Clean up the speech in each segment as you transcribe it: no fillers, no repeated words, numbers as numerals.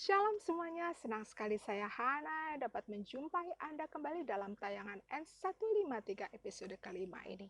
Shalom semuanya, senang sekali saya Hana dapat menjumpai Anda kembali dalam tayangan N153 episode kelima ini.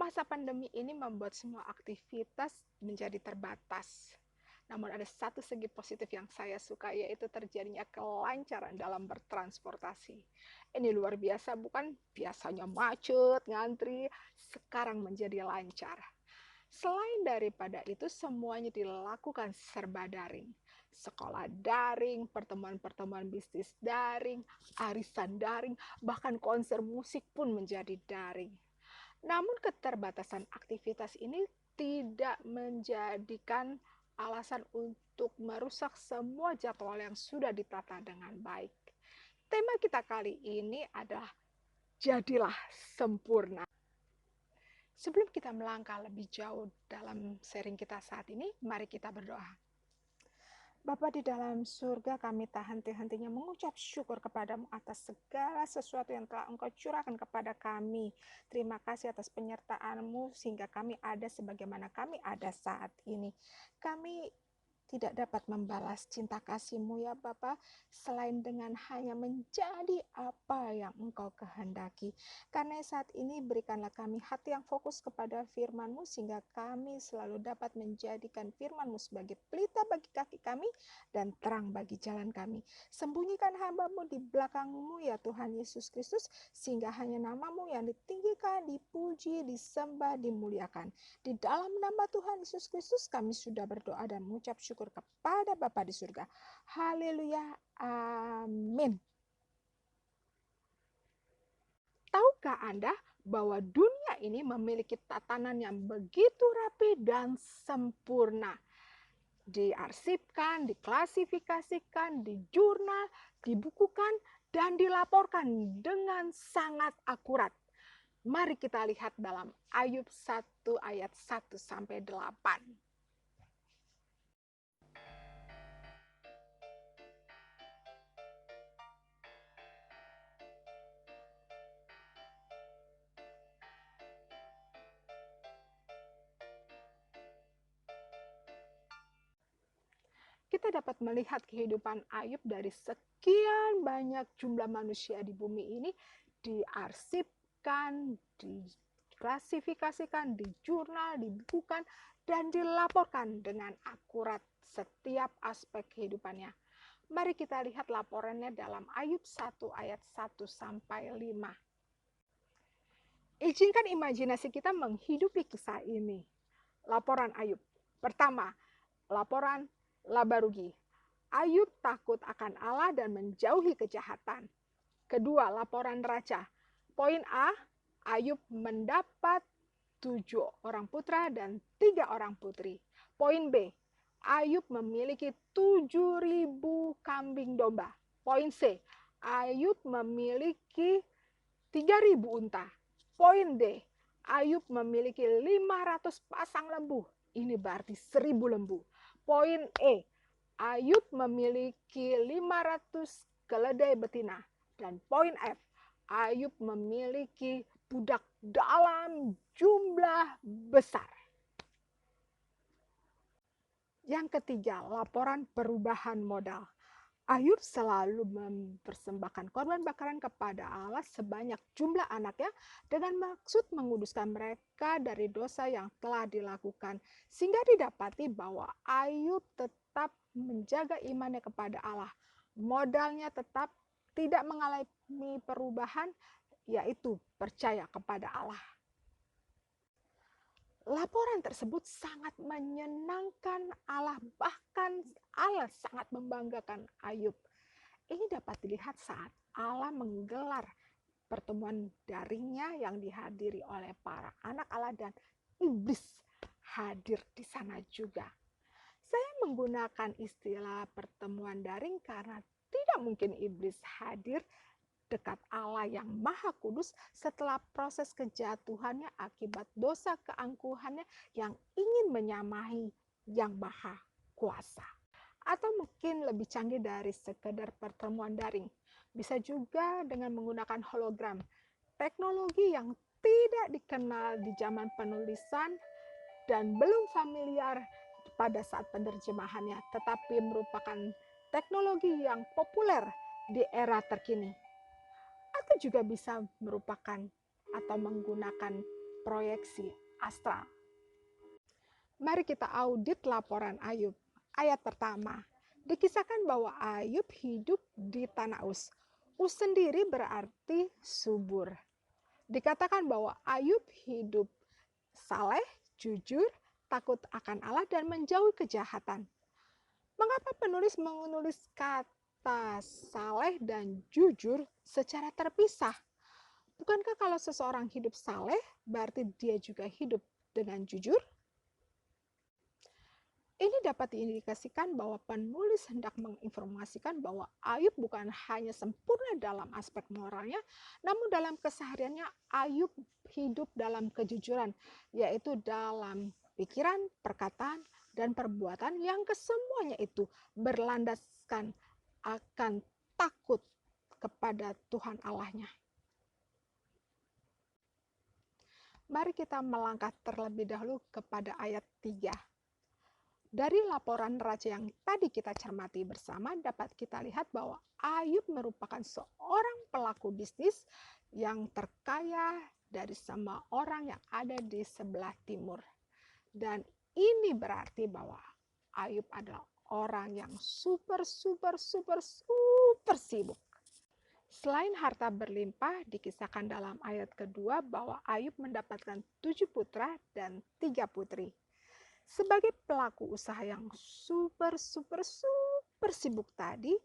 Masa pandemi ini membuat semua aktivitas menjadi terbatas. Namun ada satu segi positif yang saya suka, yaitu terjadinya kelancaran dalam bertransportasi. Ini luar biasa, bukan? Biasanya macet, ngantri, sekarang menjadi lancar. Selain daripada itu, semuanya dilakukan serba daring. Sekolah daring, pertemuan-pertemuan bisnis daring, arisan daring, bahkan konser musik pun menjadi daring. Namun keterbatasan aktivitas ini tidak menjadikan alasan untuk merusak semua jadwal yang sudah ditata dengan baik. Tema kita kali ini adalah jadilah sempurna. Sebelum kita melangkah lebih jauh dalam sharing kita saat ini, mari kita berdoa. Bapa di dalam surga, kami tak henti-hentinya mengucap syukur kepadamu atas segala sesuatu yang telah Engkau curahkan kepada kami. Terima kasih atas penyertaan-Mu sehingga kami ada sebagaimana kami ada saat ini. Kami tidak dapat membalas cinta kasih-Mu ya Bapa, selain dengan hanya menjadi apa yang Engkau kehendaki. Karena saat ini berikanlah kami hati yang fokus kepada firman-Mu, sehingga kami selalu dapat menjadikan firman-Mu sebagai pelita bagi kaki kami dan terang bagi jalan kami. Sembunyikan hamba-Mu di belakang-Mu ya Tuhan Yesus Kristus, sehingga hanya nama-Mu yang ditinggikan, dipuji, disembah, dimuliakan. Di dalam nama Tuhan Yesus Kristus kami sudah berdoa dan mengucap syukur kepada Bapa di surga. Haleluya. Amin. Tahukah Anda bahwa dunia ini memiliki tatanan yang begitu rapi dan sempurna? Diarsipkan, diklasifikasikan, dijurnal, dibukukan, dan dilaporkan dengan sangat akurat. Mari kita lihat dalam Ayub 1 ayat 1 sampai 8. Kita dapat melihat kehidupan Ayub dari sekian banyak jumlah manusia di bumi ini, diarsipkan, diklasifikasikan, dijurnal, dibukukan, dan dilaporkan dengan akurat setiap aspek kehidupannya. Mari kita lihat laporannya dalam Ayub 1 ayat 1 sampai 5. Izinkan imajinasi kita menghidupi kisah ini. Laporan Ayub. Pertama, laporan laba rugi. Ayub takut akan Allah dan menjauhi kejahatan. Kedua, laporan neraca. Poin A, Ayub mendapat 7 orang putra dan 3 orang putri. Poin B, Ayub memiliki 7.000 kambing domba. Poin C, Ayub memiliki 3.000 unta. Poin D, Ayub memiliki 500 pasang lembu. Ini berarti 1.000 lembu. Poin E, Ayub memiliki 500 keledai betina. Dan poin F, Ayub memiliki budak dalam jumlah besar. Yang ketiga, laporan perubahan modal. Ayub selalu mempersembahkan korban bakaran kepada Allah sebanyak jumlah anaknya dengan maksud menguduskan mereka dari dosa yang telah dilakukan, sehingga didapati bahwa Ayub tetap menjaga imannya kepada Allah. Modalnya tetap tidak mengalami perubahan, yaitu percaya kepada Allah. Laporan tersebut sangat menyenangkan Allah, bahkan Allah sangat membanggakan Ayub. Ini dapat dilihat saat Allah menggelar pertemuan daringnya yang dihadiri oleh para anak Allah, dan iblis hadir di sana juga. Saya menggunakan istilah pertemuan daring karena tidak mungkin iblis hadir dekat Allah yang Maha Kudus setelah proses kejatuhannya akibat dosa keangkuhannya yang ingin menyamai yang Maha Kuasa. Atau mungkin lebih canggih dari sekedar pertemuan daring, bisa juga dengan menggunakan hologram, teknologi yang tidak dikenal di zaman penulisan dan belum familiar pada saat penerjemahannya, tetapi merupakan teknologi yang populer di era terkini, atau juga bisa merupakan atau menggunakan proyeksi astral. Mari kita audit laporan Ayub. Ayat pertama, dikisahkan bahwa Ayub hidup di tanah Uz. Uz sendiri berarti subur. Dikatakan bahwa Ayub hidup saleh, jujur, takut akan Allah, dan menjauhi kejahatan. Mengapa penulis menulis kata saleh dan jujur secara terpisah? Bukankah kalau seseorang hidup saleh, berarti dia juga hidup dengan jujur? Ini dapat diindikasikan bahwa penulis hendak menginformasikan bahwa Ayub bukan hanya sempurna dalam aspek moralnya, namun dalam kesehariannya Ayub hidup dalam kejujuran, yaitu dalam pikiran, perkataan, dan perbuatan yang kesemuanya itu berlandaskan akan takut kepada Tuhan Allahnya. Mari kita melangkah terlebih dahulu kepada ayat 3. Dari laporan raja yang tadi kita cermati bersama, dapat kita lihat bahwa Ayub merupakan seorang pelaku bisnis yang terkaya dari semua orang yang ada di sebelah timur. Dan ini berarti bahwa Ayub adalah orang yang super sibuk. Selain harta berlimpah, dikisahkan dalam ayat kedua bahwa Ayub mendapatkan 7 putra dan 3 putri. Sebagai pelaku usaha yang super sibuk tadi,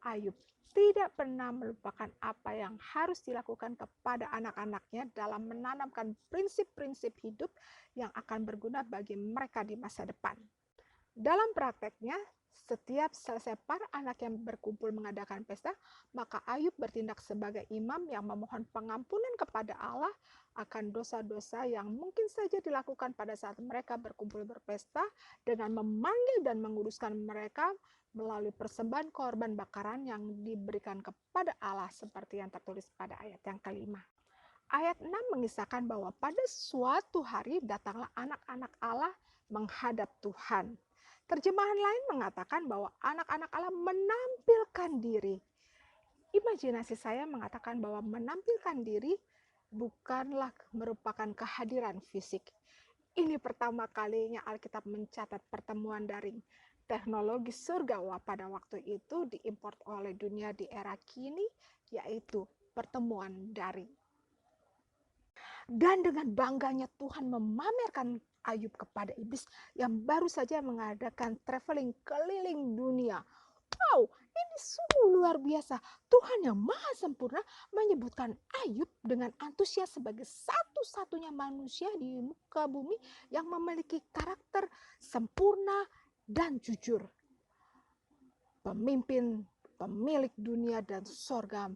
Ayub tidak pernah melupakan apa yang harus dilakukan kepada anak-anaknya dalam menanamkan prinsip-prinsip hidup yang akan berguna bagi mereka di masa depan. Dalam prakteknya, setiap selesai para anak yang berkumpul mengadakan pesta, maka Ayub bertindak sebagai imam yang memohon pengampunan kepada Allah akan dosa-dosa yang mungkin saja dilakukan pada saat mereka berkumpul berpesta, dengan memanggil dan menguduskan mereka melalui persembahan korban bakaran yang diberikan kepada Allah seperti yang tertulis pada ayat yang kelima. Ayat 6 mengisahkan bahwa pada suatu hari datanglah anak-anak Allah menghadap Tuhan. Terjemahan lain mengatakan bahwa anak-anak Allah menampilkan diri. Imajinasi saya mengatakan bahwa menampilkan diri bukanlah merupakan kehadiran fisik. Ini pertama kalinya Alkitab mencatat pertemuan daring. Teknologi surgawa pada waktu itu diimport oleh dunia di era kini, yaitu pertemuan daring. Dan dengan bangganya Tuhan memamerkan Ayub kepada iblis yang baru saja mengadakan traveling keliling dunia. Wow, ini sungguh luar biasa. Tuhan yang maha sempurna menyebutkan Ayub dengan antusias sebagai satu-satunya manusia di muka bumi yang memiliki karakter sempurna dan jujur. Pemimpin, pemilik dunia dan sorga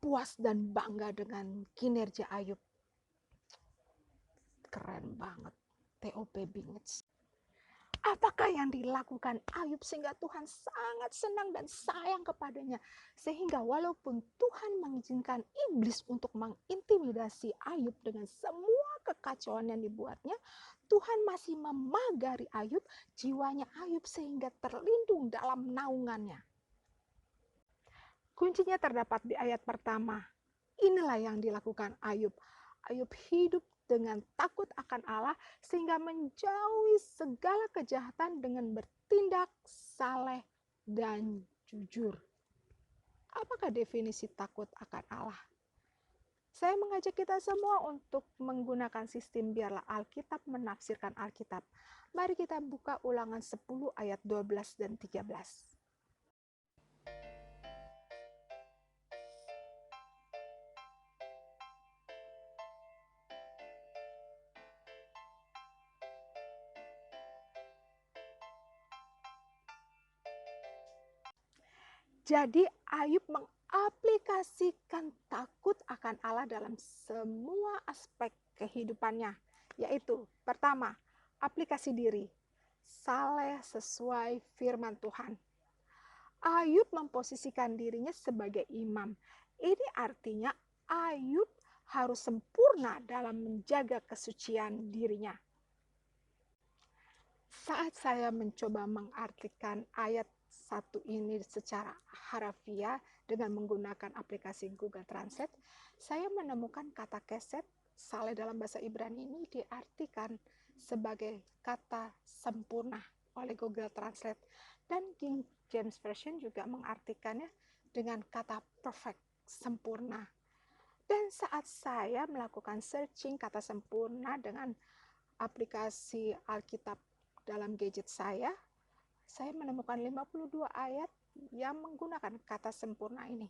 puas dan bangga dengan kinerja Ayub. Keren banget, TOP bingits. Apakah yang dilakukan Ayub sehingga Tuhan sangat senang dan sayang kepadanya, sehingga walaupun Tuhan mengizinkan iblis untuk mengintimidasi Ayub dengan semua kekacauan yang dibuatnya, Tuhan masih memagari Ayub, jiwanya Ayub sehingga terlindung dalam naungannya. Kuncinya terdapat di ayat pertama. Inilah yang dilakukan Ayub. Ayub hidup dengan takut akan Allah sehingga menjauhi segala kejahatan dengan bertindak saleh dan jujur. Apakah definisi takut akan Allah? Saya mengajak kita semua untuk menggunakan sistem biarlah Alkitab menafsirkan Alkitab. Mari kita buka Ulangan 10 ayat 12 dan 13. Jadi Ayub mengaplikasikan takut akan Allah dalam semua aspek kehidupannya, yaitu pertama, aplikasi diri, saleh sesuai firman Tuhan. Ayub memposisikan dirinya sebagai imam. Ini artinya Ayub harus sempurna dalam menjaga kesucian dirinya. Saat saya mencoba mengartikan ayat satu ini secara harafiah dengan menggunakan aplikasi Google Translate, saya menemukan kata keset saleh dalam bahasa Ibrani ini diartikan sebagai kata sempurna oleh Google Translate, dan King James Version juga mengartikannya dengan kata perfect, sempurna. Dan saat saya melakukan searching kata sempurna dengan aplikasi Alkitab dalam gadget saya menemukan 52 ayat yang menggunakan kata sempurna ini.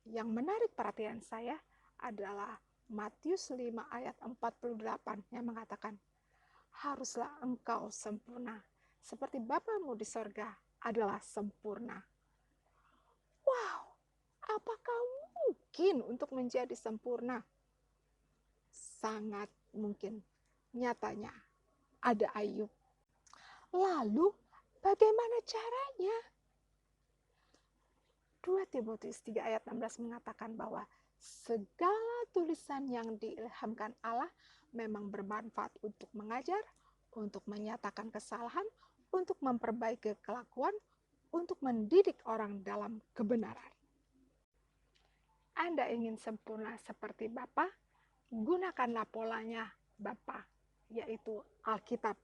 Yang menarik perhatian saya adalah Matius 5 ayat 48 yang mengatakan, haruslah engkau sempurna, seperti Bapamu di sorga adalah sempurna. Wow, apakah mungkin untuk menjadi sempurna? Sangat mungkin. Nyatanya, ada Ayub. Lalu, bagaimana caranya? 2 Timotius 3 ayat 16 mengatakan bahwa segala tulisan yang diilhamkan Allah memang bermanfaat untuk mengajar, untuk menyatakan kesalahan, untuk memperbaiki kelakuan, untuk mendidik orang dalam kebenaran. Anda ingin sempurna seperti Bapa? Gunakanlah polanya Bapa, yaitu Alkitab.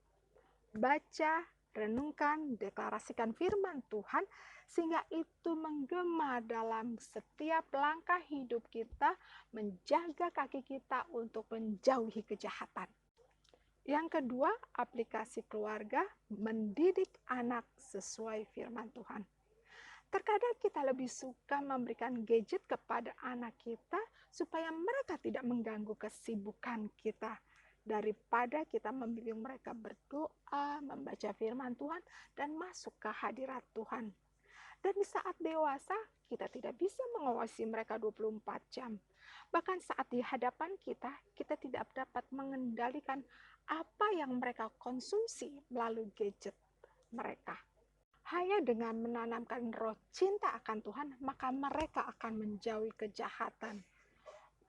Baca, renungkan, deklarasikan firman Tuhan, sehingga itu menggema dalam setiap langkah hidup kita, menjaga kaki kita untuk menjauhi kejahatan. Yang kedua, aplikasi keluarga mendidik anak sesuai firman Tuhan. Terkadang kita lebih suka memberikan gadget kepada anak kita supaya mereka tidak mengganggu kesibukan kita, daripada kita membimbing mereka berdoa, membaca firman Tuhan, dan masuk ke hadirat Tuhan. Dan di saat dewasa, kita tidak bisa mengawasi mereka 24 jam. Bahkan saat di hadapan kita tidak dapat mengendalikan apa yang mereka konsumsi melalui gadget mereka. Hanya dengan menanamkan roh cinta akan Tuhan, maka mereka akan menjauhi kejahatan.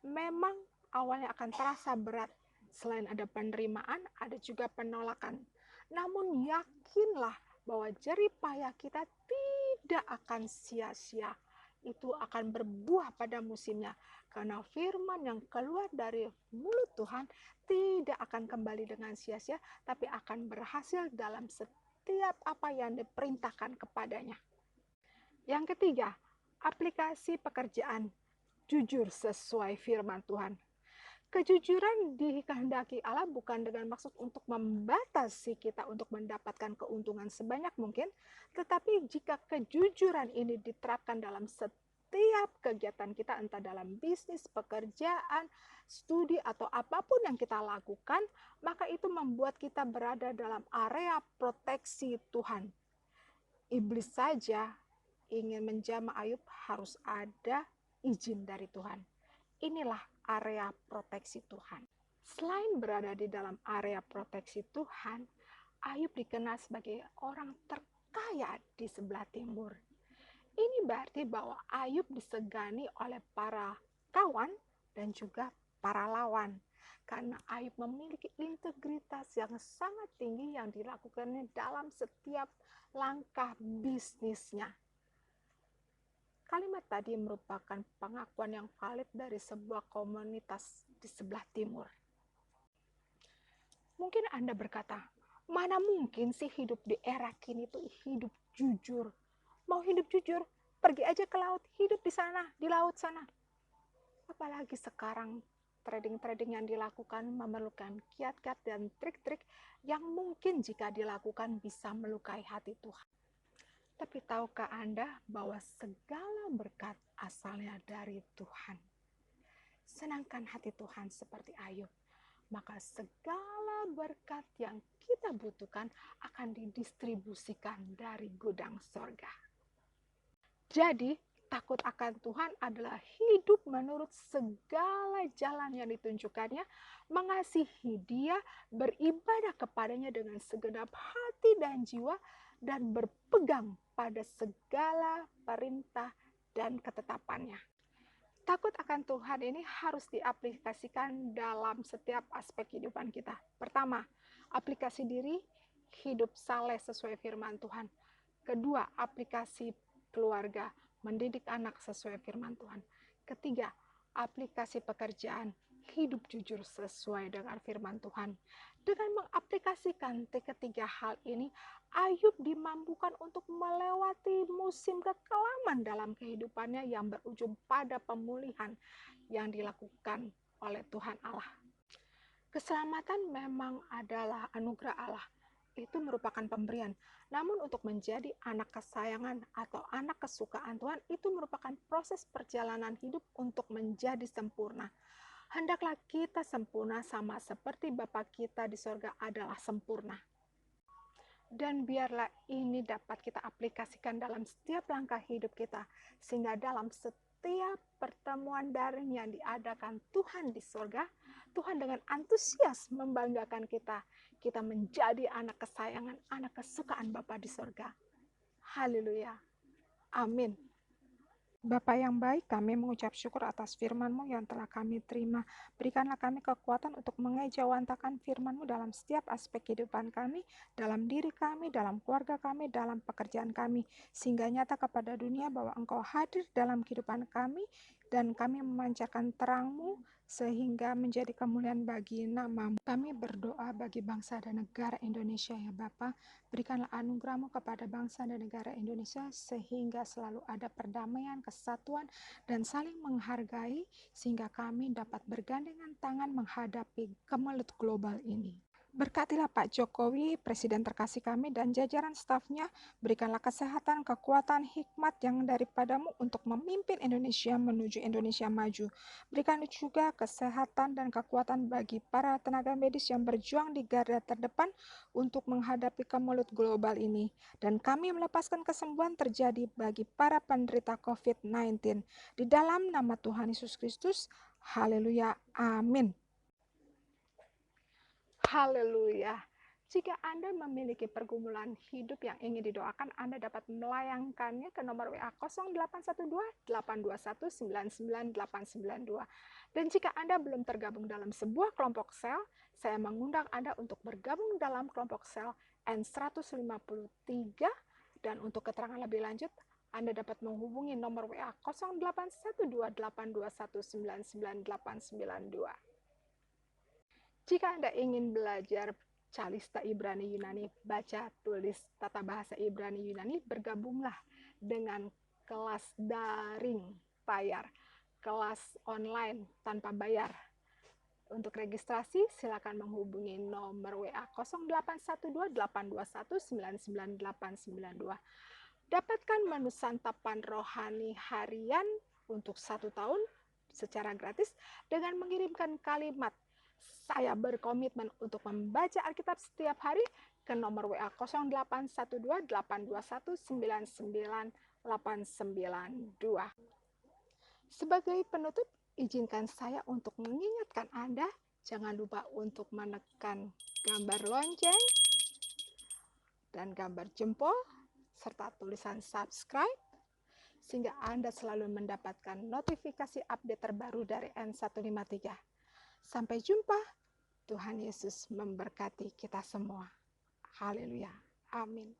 Memang awalnya akan terasa berat. Selain ada penerimaan, ada juga penolakan. Namun yakinlah bahwa jerih payah kita tidak akan sia-sia. Itu akan berbuah pada musimnya. Karena firman yang keluar dari mulut Tuhan tidak akan kembali dengan sia-sia, tapi akan berhasil dalam setiap apa yang diperintahkan kepadanya. Yang ketiga, aplikasi pekerjaan jujur sesuai firman Tuhan. Kejujuran dikehendaki Allah bukan dengan maksud untuk membatasi kita untuk mendapatkan keuntungan sebanyak mungkin, tetapi jika kejujuran ini diterapkan dalam setiap kegiatan kita, entah dalam bisnis, pekerjaan, studi, atau apapun yang kita lakukan, maka itu membuat kita berada dalam area proteksi Tuhan. Iblis saja ingin menjamah Ayub harus ada izin dari Tuhan. Inilah area proteksi Tuhan. Selain berada di dalam area proteksi Tuhan, Ayub dikenal sebagai orang terkaya di sebelah timur. Ini berarti bahwa Ayub disegani oleh para kawan dan juga para lawan. Karena Ayub memiliki integritas yang sangat tinggi yang dilakukannya dalam setiap langkah bisnisnya. Kalimat tadi merupakan pengakuan yang valid dari sebuah komunitas di sebelah timur. Mungkin Anda berkata, mana mungkin sih hidup di era kini itu hidup jujur? Mau hidup jujur, pergi aja ke laut, hidup di sana, di laut sana. Apalagi sekarang trading-trading yang dilakukan memerlukan kiat-kiat dan trik-trik yang mungkin jika dilakukan bisa melukai hati Tuhan. Tapi tahukah Anda bahwa segala berkat asalnya dari Tuhan? Senangkan hati Tuhan seperti Ayub, maka segala berkat yang kita butuhkan akan didistribusikan dari gudang sorga. Jadi, takut akan Tuhan adalah hidup menurut segala jalan yang ditunjukkannya, mengasihi Dia, beribadah kepadanya dengan segenap hati dan jiwa, dan berpegang pada segala perintah dan ketetapannya. Takut akan Tuhan ini harus diaplikasikan dalam setiap aspek kehidupan kita. Pertama, aplikasi diri, hidup saleh sesuai firman Tuhan. Kedua, aplikasi keluarga, mendidik anak sesuai firman Tuhan. Ketiga, aplikasi pekerjaan, hidup jujur sesuai dengan firman Tuhan. Dengan mengaplikasikan ketiga hal ini, Ayub dimampukan untuk melewati musim kekelaman dalam kehidupannya yang berujung pada pemulihan yang dilakukan oleh Tuhan Allah. Keselamatan memang adalah anugerah Allah. Itu merupakan pemberian. Namun untuk menjadi anak kesayangan atau anak kesukaan Tuhan, itu merupakan proses perjalanan hidup untuk menjadi sempurna. Hendaklah kita sempurna sama seperti Bapa kita di sorga adalah sempurna. Dan biarlah ini dapat kita aplikasikan dalam setiap langkah hidup kita, sehingga dalam setiap pertemuan daring yang diadakan Tuhan di sorga, Tuhan dengan antusias membanggakan kita. Kita menjadi anak kesayangan, anak kesukaan Bapa di sorga. Haleluya. Amin. Bapa yang baik, kami mengucap syukur atas firman-Mu yang telah kami terima. Berikanlah kami kekuatan untuk mengejawantakan firman-Mu dalam setiap aspek kehidupan kami, dalam diri kami, dalam keluarga kami, dalam pekerjaan kami, sehingga nyata kepada dunia bahwa Engkau hadir dalam kehidupan kami, dan kami memancarkan terang-Mu sehingga menjadi kemuliaan bagi nama-Mu. Kami berdoa bagi bangsa dan negara Indonesia ya Bapa. Berikanlah anugerah-Mu kepada bangsa dan negara Indonesia sehingga selalu ada perdamaian, kesatuan, dan saling menghargai sehingga kami dapat bergandengan tangan menghadapi kemelut global ini. Berkatilah Pak Jokowi, Presiden terkasih kami dan jajaran stafnya, berikanlah kesehatan, kekuatan, hikmat yang daripadamu untuk memimpin Indonesia menuju Indonesia maju. Berikan juga kesehatan dan kekuatan bagi para tenaga medis yang berjuang di garda terdepan untuk menghadapi kemelut global ini. Dan kami melepaskan kesembuhan terjadi bagi para penderita COVID-19. Di dalam nama Tuhan Yesus Kristus, haleluya, amin. Haleluya. Jika Anda memiliki pergumulan hidup yang ingin didoakan, Anda dapat melayangkannya ke nomor WA 0812-821-99892. Dan jika Anda belum tergabung dalam sebuah kelompok sel, saya mengundang Anda untuk bergabung dalam kelompok sel N153. Dan untuk keterangan lebih lanjut, Anda dapat menghubungi nomor WA 0812-821-99892. Jika Anda ingin belajar Calista Ibrani Yunani, baca tulis tata bahasa Ibrani Yunani, bergabunglah dengan kelas daring bayar, kelas online tanpa bayar. Untuk registrasi, silakan menghubungi nomor WA 0812-821-99892. Dapatkan menu santapan rohani harian untuk 1 tahun secara gratis dengan mengirimkan kalimat "Saya berkomitmen untuk membaca Alkitab setiap hari" ke nomor WA 0812-821-99892. Sebagai penutup, izinkan saya untuk mengingatkan Anda, jangan lupa untuk menekan gambar lonceng dan gambar jempol, serta tulisan subscribe, sehingga Anda selalu mendapatkan notifikasi update terbaru dari N153. Sampai jumpa. Tuhan Yesus memberkati kita semua. Haleluya. Amin.